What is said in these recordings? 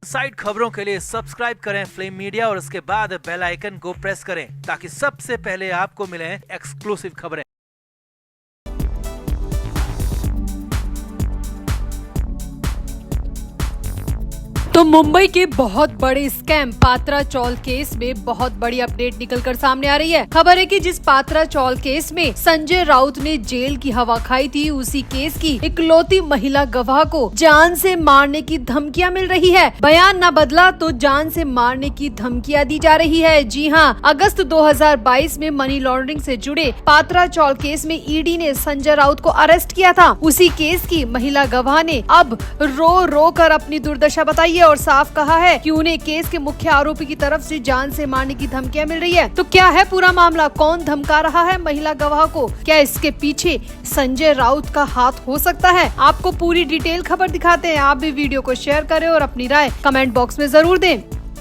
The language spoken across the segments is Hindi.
साइड खबरों के लिए सब्सक्राइब करें फ्लेम मीडिया और उसके बाद बेल आइकन को प्रेस करें ताकि सबसे पहले आपको मिले एक्सक्लूसिव खबरें। तो मुंबई के बहुत बड़े स्कैम पात्रा चौल केस में बहुत बड़ी अपडेट निकलकर सामने आ रही है। खबर है कि जिस पात्रा चौल केस में संजय राउत ने जेल की हवा खाई थी, उसी केस की इकलौती महिला गवाह को जान से मारने की धमकियां मिल रही है। बयान न बदला तो जान से मारने की धमकियां दी जा रही है। जी हां, अगस्त 2022 में मनी लॉन्ड्रिंग से जुड़े पात्रा चौल केस में ईडी ने संजय राउत को अरेस्ट किया था। उसी केस की महिला गवाह ने अब रो रो कर अपनी दुर्दशा बताई है और साफ कहा है कि उन्हें केस के मुख्य आरोपी की तरफ से जान से मारने की धमकियां मिल रही है। तो क्या है पूरा मामला? कौन धमका रहा है महिला गवाह को? क्या इसके पीछे संजय राउत का हाथ हो सकता है? आपको पूरी डिटेल खबर दिखाते हैं। आप भी वीडियो को शेयर करें और अपनी राय कमेंट बॉक्स में जरूर दें।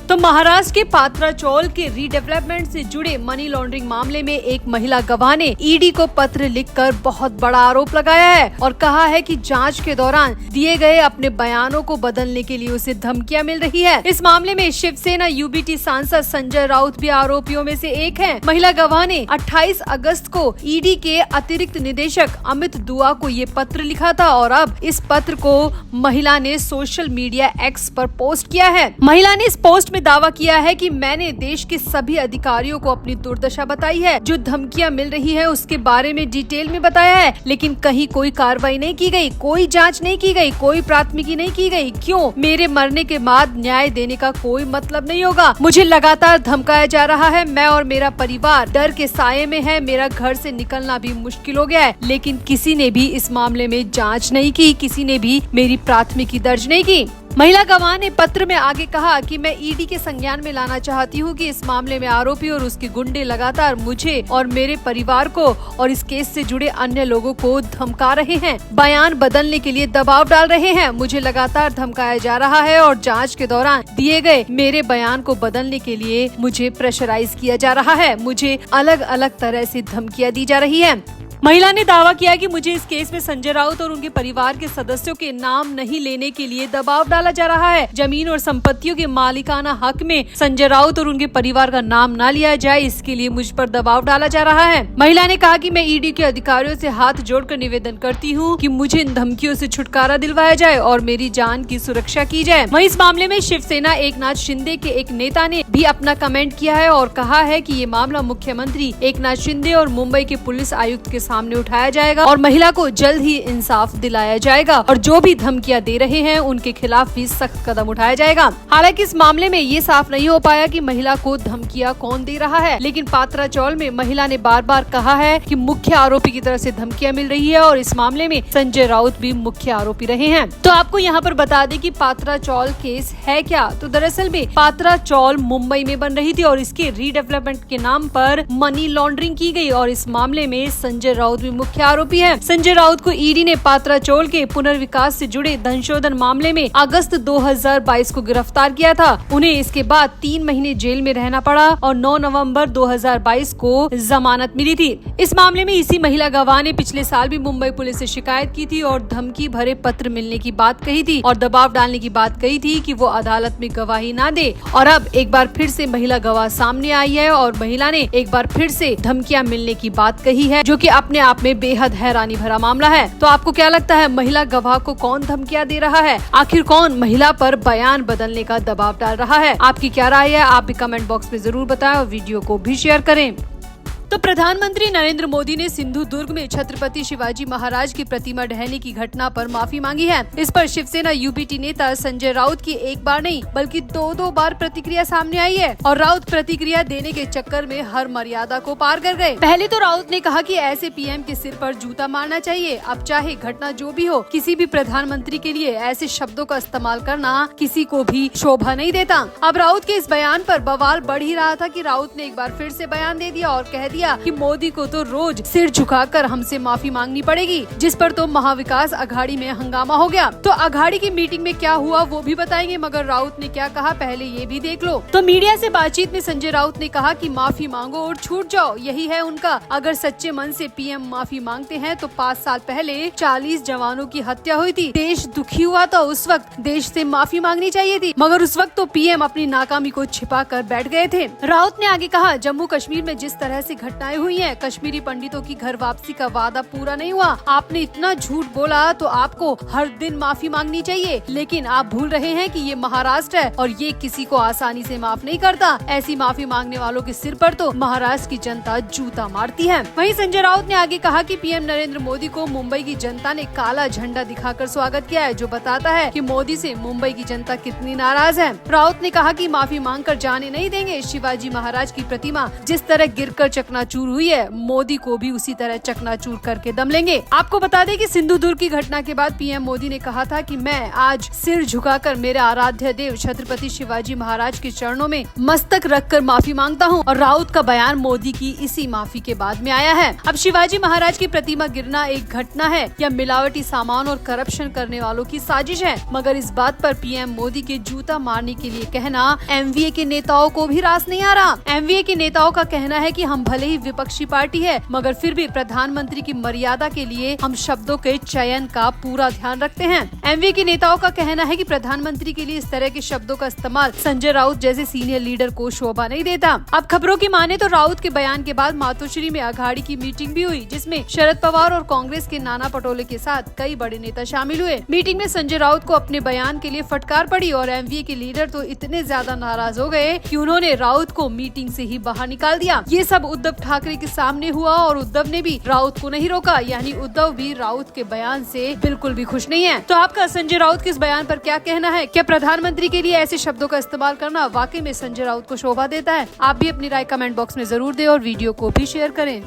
तो महाराष्ट्र के पात्रा चौल के रीडेवलपमेंट से जुड़े मनी लॉन्ड्रिंग मामले में एक महिला गवाह ने ईडी को पत्र लिखकर बहुत बड़ा आरोप लगाया है और कहा है कि जांच के दौरान दिए गए अपने बयानों को बदलने के लिए उसे धमकियां मिल रही है। इस मामले में शिवसेना यूबीटी सांसद संजय राउत भी आरोपियों में से एक है। महिला गवाह ने 28 अगस्त को ईडी के अतिरिक्त निदेशक अमित दुआ को ये पत्र लिखा था और अब इस पत्र को महिला ने सोशल मीडिया एक्स पर पोस्ट किया है। महिला ने इस पोस्ट में दावा किया है कि मैंने देश के सभी अधिकारियों को अपनी दुर्दशा बताई है, जो धमकियां मिल रही है उसके बारे में डिटेल में बताया है, लेकिन कहीं कोई कार्रवाई नहीं की गई, कोई जांच नहीं की गई, कोई प्राथमिकी नहीं की गई। क्यों? मेरे मरने के बाद न्याय देने का कोई मतलब नहीं होगा। मुझे लगातार धमकाया जा रहा है। मैं और मेरा परिवार डर के साये में है। मेरा घर से निकलना भी मुश्किल हो गया है, लेकिन किसी ने भी इस मामले में जाँच नहीं की, किसी ने भी मेरी प्राथमिकी दर्ज नहीं की। महिला गवाह ने पत्र में आगे कहा कि मैं ईडी के संज्ञान में लाना चाहती हूं कि इस मामले में आरोपी और उसके गुंडे लगातार मुझे और मेरे परिवार को और इस केस से जुड़े अन्य लोगों को धमका रहे हैं, बयान बदलने के लिए दबाव डाल रहे हैं। मुझे लगातार धमकाया जा रहा है और जांच के दौरान दिए गए मेरे बयान को बदलने के लिए मुझे प्रेशराइज किया जा रहा है। मुझे अलग अलग तरह से धमकियां दी जा रही है। महिला ने दावा किया कि मुझे इस केस में संजय राउत और उनके परिवार के सदस्यों के नाम नहीं लेने के लिए दबाव डाला जा रहा है। जमीन और संपत्तियों के मालिकाना हक में संजय राउत और उनके परिवार का नाम न लिया जाए, इसके लिए मुझ पर दबाव डाला जा रहा है। महिला ने कहा कि मैं ईडी के अधिकारियों से हाथ जोड़कर निवेदन करती हूँ कि मुझे इन धमकियों से छुटकारा दिलवाया जाए और मेरी जान की सुरक्षा की जाए। वहीं इस मामले में शिवसेना एकनाथ शिंदे के एक नेता ने भी अपना कमेंट किया है और कहा है कि ये मामला मुख्यमंत्री एकनाथ शिंदे और मुंबई के पुलिस आयुक्त के सामने उठाया जाएगा और महिला को जल्द ही इंसाफ दिलाया जाएगा और जो भी धमकियां दे रहे हैं उनके खिलाफ भी सख्त कदम उठाया जाएगा। हालांकि इस मामले में ये साफ नहीं हो पाया कि महिला को धमकियां कौन दे रहा है, लेकिन पात्रा चौल में महिला ने बार बार कहा है कि मुख्य आरोपी की तरफ से धमकियां मिल रही है और इस मामले में संजय राउत भी मुख्य आरोपी रहे हैं। तो आपको यहाँ पर बता दें कि पात्रा चौल केस है क्या। तो दरअसल में पात्रा चौल मुंबई में बन रही थी और इसके रीडेवलपमेंट के नाम पर मनी लॉन्ड्रिंग की गई और इस मामले में संजय राउत भी मुख्य आरोपी है। संजय राउत को ईडी ने पात्रा चौल के पुनर्विकास से जुड़े धन शोधन मामले में अगस्त 2022 को गिरफ्तार किया था। उन्हें इसके बाद 3 महीने जेल में रहना पड़ा और 9 नवंबर 2022 को जमानत मिली थी। इस मामले में इसी महिला गवाह ने पिछले साल भी मुंबई पुलिस से शिकायत की थी और धमकी भरे पत्र मिलने की बात कही थी और दबाव डालने की बात कही थी कि वो अदालत में गवाही न दे। और अब एक बार फिर से महिला गवाह सामने आई है और महिला ने एक बार फिर से धमकियां मिलने की बात कही है, जो कि अपने आप में बेहद हैरानी भरा मामला है। तो आपको क्या लगता है, महिला गवाह को कौन धमकियां दे रहा है? आखिर कौन महिला पर बयान बदलने का दबाव डाल रहा है? आपकी क्या राय है? आप भी कमेंट बॉक्स में जरूर बताएं और वीडियो को भी शेयर करें। तो प्रधानमंत्री नरेंद्र मोदी ने सिंधु दुर्ग में छत्रपति शिवाजी महाराज की प्रतिमा ढहने की घटना पर माफी मांगी है। इस पर शिवसेना यूबीटी नेता संजय राउत की एक बार नहीं बल्कि 2 बार प्रतिक्रिया सामने आई है और राउत प्रतिक्रिया देने के चक्कर में हर मर्यादा को पार कर गए। पहले तो राउत ने कहा कि ऐसे पीएम के सिर पर जूता मारना चाहिए। अब चाहे घटना जो भी हो, किसी भी प्रधानमंत्री के लिए ऐसे शब्दों का इस्तेमाल करना किसी को भी शोभा नहीं देता। अब राउत के इस बयान पर बवाल बढ़ ही रहा था कि राउत ने एक बार फिर से बयान दे दिया और कह दिया दिया कि मोदी को तो रोज सिर झुकाकर हमसे माफी मांगनी पड़ेगी, जिस पर तो महाविकास अघाड़ी में हंगामा हो गया। तो अघाड़ी की मीटिंग में क्या हुआ वो भी बताएंगे, मगर राउत ने क्या कहा पहले ये भी देख लो। तो मीडिया से बातचीत में संजय राउत ने कहा कि माफी मांगो और छूट जाओ, यही है उनका। अगर सच्चे मन से पीएम माफी मांगते हैं तो 5 साल पहले 40 जवानों की हत्या हुई थी, देश दुखी हुआ था, उस वक्त देश से माफी मांगनी चाहिए थी, मगर उस वक्त तो पीएम अपनी नाकामी को छिपा कर बैठ गए थे। राउत ने आगे कहा, जम्मू कश्मीर में जिस तरह से घटनाएं हुई हैं, कश्मीरी पंडितों की घर वापसी का वादा पूरा नहीं हुआ, आपने इतना झूठ बोला तो आपको हर दिन माफी मांगनी चाहिए, लेकिन आप भूल रहे हैं कि ये महाराष्ट्र है और ये किसी को आसानी से माफ नहीं करता। ऐसी माफी मांगने वालों के सिर पर तो महाराष्ट्र की जनता जूता मारती है। वहीं संजय राउत ने आगे कहा कि पीएम नरेंद्र मोदी को मुंबई की जनता ने काला झंडा दिखाकर स्वागत किया है, जो बताता है कि मोदी से मुंबई की जनता कितनी नाराज है। राउत ने कहा कि माफी मांगकर जाने नहीं देंगे। शिवाजी महाराज की प्रतिमा जिस तरह गिरकर चकनाचूर हुई है, मोदी को भी उसी तरह चकनाचूर करके दम लेंगे। आपको बता दें कि सिंधुदुर्ग की घटना के बाद पीएम मोदी ने कहा था कि मैं आज सिर झुकाकर मेरे आराध्य देव छत्रपति शिवाजी महाराज के चरणों में मस्तक रखकर माफी मांगता हूं, और राउत का बयान मोदी की इसी माफी के बाद में आया है। अब शिवाजी महाराज की प्रतिमा गिरना एक घटना है या मिलावटी सामान और करप्शन करने वालों की साजिश है, मगर इस बात पर पीएम मोदी के जूता मारने के लिए कहना एमवीए के नेताओं को भी रास नहीं आ रहा। एमवीए के नेताओं का कहना है कि हम भले ही विपक्षी पार्टी है, मगर फिर भी प्रधानमंत्री की मर्यादा के लिए हम शब्दों के चयन का पूरा ध्यान रखते हैं। एमवीए के नेताओं का कहना है कि प्रधानमंत्री के लिए इस तरह के शब्दों का इस्तेमाल संजय राउत जैसे सीनियर लीडर को शोभा नहीं देता। अब खबरों की माने तो राउत के बयान के बाद मातोश्री में अघाड़ी की मीटिंग भी हुई, जिसमें शरद पवार और कांग्रेस के नाना पटोले के साथ कई बड़े नेता शामिल हुए। मीटिंग में संजय राउत को अपने बयान के लिए फटकार पड़ी और एमवीए के लीडर तो इतने ज्यादा नाराज हो गए कि उन्होंने राउत को मीटिंग से ही बाहर निकाल दिया। ये सब उद्धव ठाकरे के सामने हुआ और उद्धव ने भी राउत को नहीं रोका, यानी उद्धव भी राउत के बयान से बिल्कुल भी खुश नहीं है। तो आपका संजय राउत के इस बयान पर क्या कहना है? क्या प्रधानमंत्री के लिए ऐसे शब्दों का इस्तेमाल करना वाकई में संजय राउत को शोभा देता है? आप भी अपनी राय कमेंट बॉक्स में जरूर दें और वीडियो को भी शेयर करें।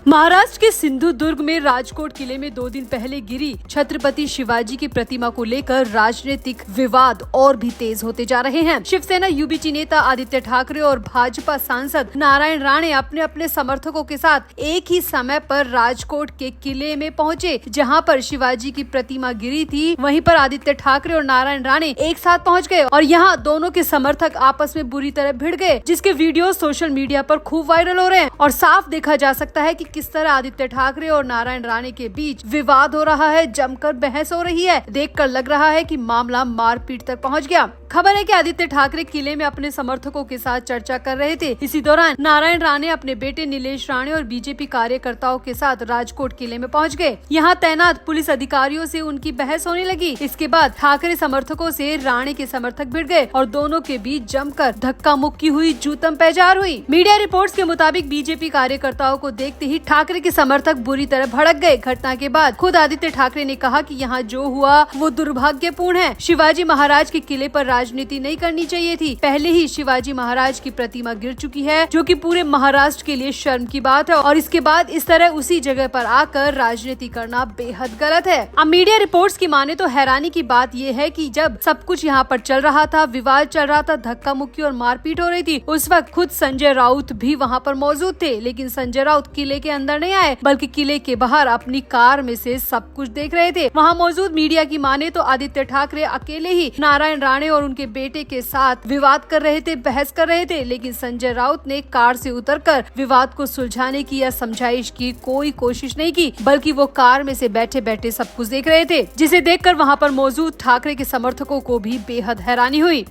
महाराष्ट्र के सिंधुदुर्ग में राजकोट किले में 2 दिन पहले गिरी छत्रपति शिवाजी की प्रतिमा को लेकर राजनीतिक विवाद और भी तेज होते जा रहे हैं। शिवसेना यूबीटी नेता आदित्य ठाकरे और भाजपा सांसद नारायण राणे अपने अपने समर्थकों के साथ एक ही समय पर राजकोट के किले में पहुंचे, जहां पर शिवाजी की प्रतिमा गिरी थी। वहीं पर आदित्य ठाकरे और नारायण राणे एक साथ पहुंच गए और यहां दोनों के समर्थक आपस में बुरी तरह भिड़ गए, जिसके वीडियो सोशल मीडिया पर खूब वायरल हो रहे हैं और साफ देखा जा सकता है कि किस तरह आदित्य ठाकरे और नारायण राणे के बीच विवाद हो रहा है, जमकर बहस हो रही है। देखकर लग रहा है कि मामला मारपीट तक पहुंच गया। खबर है कि आदित्य ठाकरे किले में अपने समर्थकों के साथ चर्चा कर रहे थे। इसी दौरान नारायण राणे अपने बेटे नीलेश राणे और बीजेपी कार्यकर्ताओं के साथ राजकोट किले में पहुंच गए। यहां तैनात पुलिस अधिकारियों से उनकी बहस होने लगी। इसके बाद ठाकरे समर्थकों से राणे के समर्थक भिड़ गए और दोनों के बीच जमकर धक्का मुक्की हुई, जूतम पैजार हुई। मीडिया रिपोर्ट्स के मुताबिक बीजेपी कार्यकर्ताओं को देखते ही ठाकरे के समर्थक बुरी तरह भड़क गए। घटना के बाद खुद आदित्य ठाकरे ने कहा कि यहाँ जो हुआ वो दुर्भाग्यपूर्ण है। शिवाजी महाराज के किले पर राजनीति नहीं करनी चाहिए थी। पहले ही शिवाजी महाराज की प्रतिमा गिर चुकी है, जो कि पूरे महाराष्ट्र के लिए शर्म की बात है, और इसके बाद इस तरह उसी जगह पर आकर राजनीति करना बेहद गलत है। अब मीडिया रिपोर्ट्स की माने तो हैरानी की बात यह है कि जब सब कुछ यहाँ पर चल रहा था, विवाद चल रहा था, धक्का मुक्की और मारपीट हो रही थी, उस वक्त खुद संजय राउत भी वहाँ पर मौजूद थे। लेकिन संजय राउत किले के अंदर नहीं आए, बल्कि किले के बाहर अपनी कार में से सब कुछ देख रहे थे। वहाँ मौजूद मीडिया की माने तो आदित्य ठाकरे अकेले ही नारायण राणे और उनके बेटे के साथ विवाद कर रहे थे, बहस कर रहे थे, लेकिन संजय राउत ने कार से उतरकर विवाद को सुलझाने की या समझाइश की कोई कोशिश नहीं की, बल्कि वो कार में से बैठे बैठे सब कुछ देख रहे थे, जिसे देखकर वहाँ पर मौजूद ठाकरे के समर्थकों को भी बेहद हैरानी हुई।